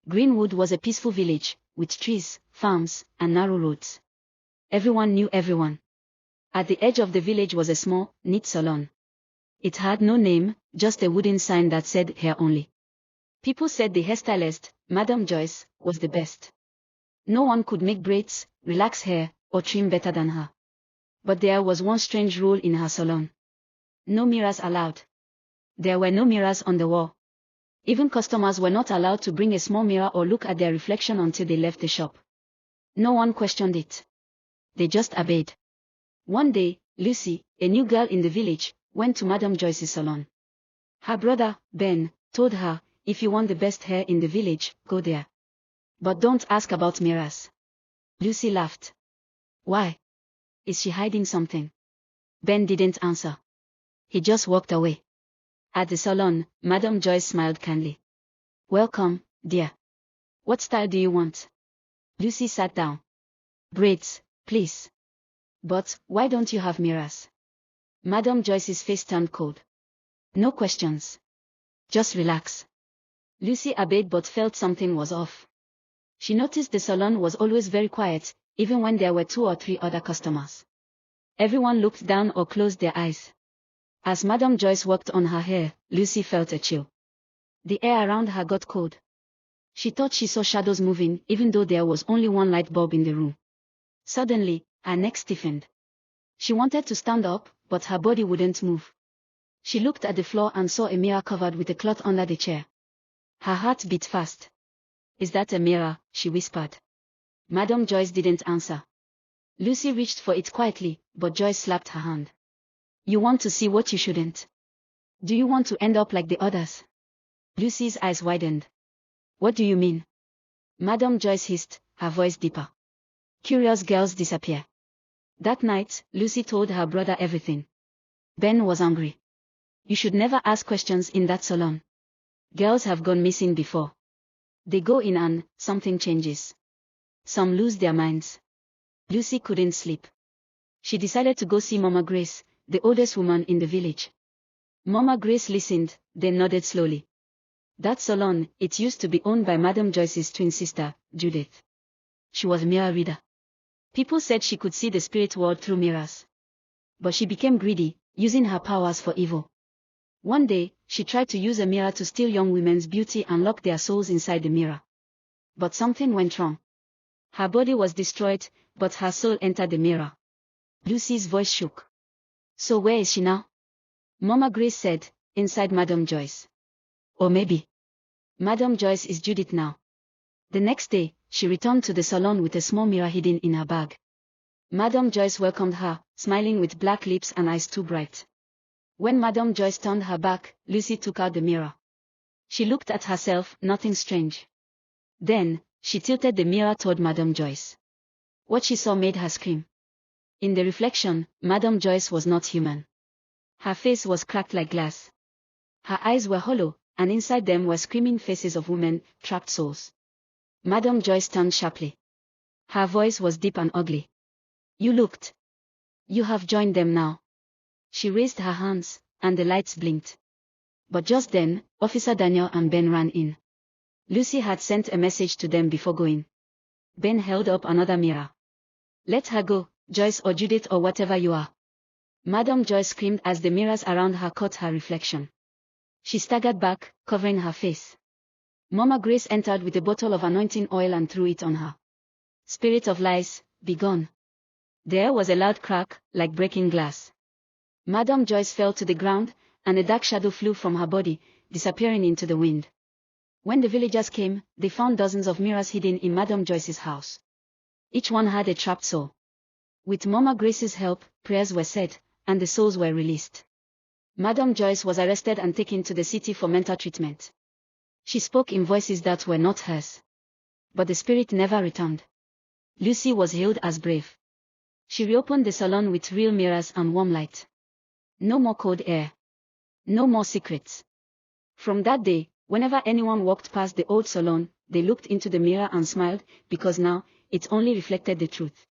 Greenwood was a peaceful village, with trees, farms, and narrow roads. Everyone knew everyone. At the edge of the village was a small, neat salon. It had no name, just a wooden sign that said hair only. People said the hairstylist, Madam Joyce, was the best. No one could make braids, relax hair, or trim better than her. But there was one strange rule in her salon. No mirrors allowed. There were no mirrors on the wall. Even customers were not allowed to bring a small mirror or look at their reflection until they left the shop. No one questioned it. They just obeyed. One day, Lucy, a new girl in the village, went to Madam Joyce's salon. Her brother, Ben, told her, if you want the best hair in the village, go there. But don't ask about mirrors. Lucy laughed. Why? Is she hiding something? Ben didn't answer. He just walked away. At the salon, Madam Joyce smiled kindly. Welcome, dear. What style do you want? Lucy sat down. Braids, please. But why don't you have mirrors? Madam Joyce's face turned cold. No questions. Just relax. Lucy obeyed but felt something was off. She noticed the salon was always very quiet, even when there were 2 or 3 other customers. Everyone looked down or closed their eyes. As Madam Joyce worked on her hair, Lucy felt a chill. The air around her got cold. She thought she saw shadows moving, even though there was only one light bulb in the room. Suddenly, her neck stiffened. She wanted to stand up, but her body wouldn't move. She looked at the floor and saw a mirror covered with a cloth under the chair. Her heart beat fast. Is that a mirror? She whispered. Madam Joyce didn't answer. Lucy reached for it quietly, but Joyce slapped her hand. You want to see what you shouldn't? Do you want to end up like the others? Lucy's eyes widened. What do you mean? Madam Joyce hissed, her voice deeper. Curious girls disappear. That night, Lucy told her brother everything. Ben was angry. You should never ask questions in that salon. Girls have gone missing before. They go in and something changes. Some lose their minds. Lucy couldn't sleep. She decided to go see Mama Grace, the oldest woman in the village. Mama Grace listened, then nodded slowly. That salon, it used to be owned by Madam Joyce's twin sister, Judith. She was a mirror reader. People said she could see the spirit world through mirrors. But she became greedy, using her powers for evil. One day, she tried to use a mirror to steal young women's beauty and lock their souls inside the mirror. But something went wrong. Her body was destroyed, but her soul entered the mirror. Lucy's voice shook. So where is she now? Mama Grace said, inside Madam Joyce. Or maybe. Madam Joyce is Judith now. The next day, she returned to the salon with a small mirror hidden in her bag. Madam Joyce welcomed her, smiling with black lips and eyes too bright. When Madam Joyce turned her back, Lucy took out the mirror. She looked at herself, nothing strange. Then, she tilted the mirror toward Madam Joyce. What she saw made her scream. In the reflection, Madam Joyce was not human. Her face was cracked like glass. Her eyes were hollow, and inside them were screaming faces of women, trapped souls. Madam Joyce turned sharply. Her voice was deep and ugly. You looked. You have joined them now. She raised her hands, and the lights blinked. But just then, Officer Daniel and Ben ran in. Lucy had sent a message to them before going. Ben held up another mirror. Let her go, Joyce or Judith or whatever you are. Madam Joyce screamed as the mirrors around her caught her reflection. She staggered back, covering her face. Mama Grace entered with a bottle of anointing oil and threw it on her. Spirit of lies, be gone. There was a loud crack, like breaking glass. Madam Joyce fell to the ground, and a dark shadow flew from her body, disappearing into the wind. When the villagers came, they found dozens of mirrors hidden in Madam Joyce's house. Each one had a trapped soul. With Mama Grace's help, prayers were said, and the souls were released. Madam Joyce was arrested and taken to the city for mental treatment. She spoke in voices that were not hers. But the spirit never returned. Lucy was hailed as brave. She reopened the salon with real mirrors and warm light. No more cold air. No more secrets. From that day, whenever anyone walked past the old salon, they looked into the mirror and smiled, because now, it only reflected the truth.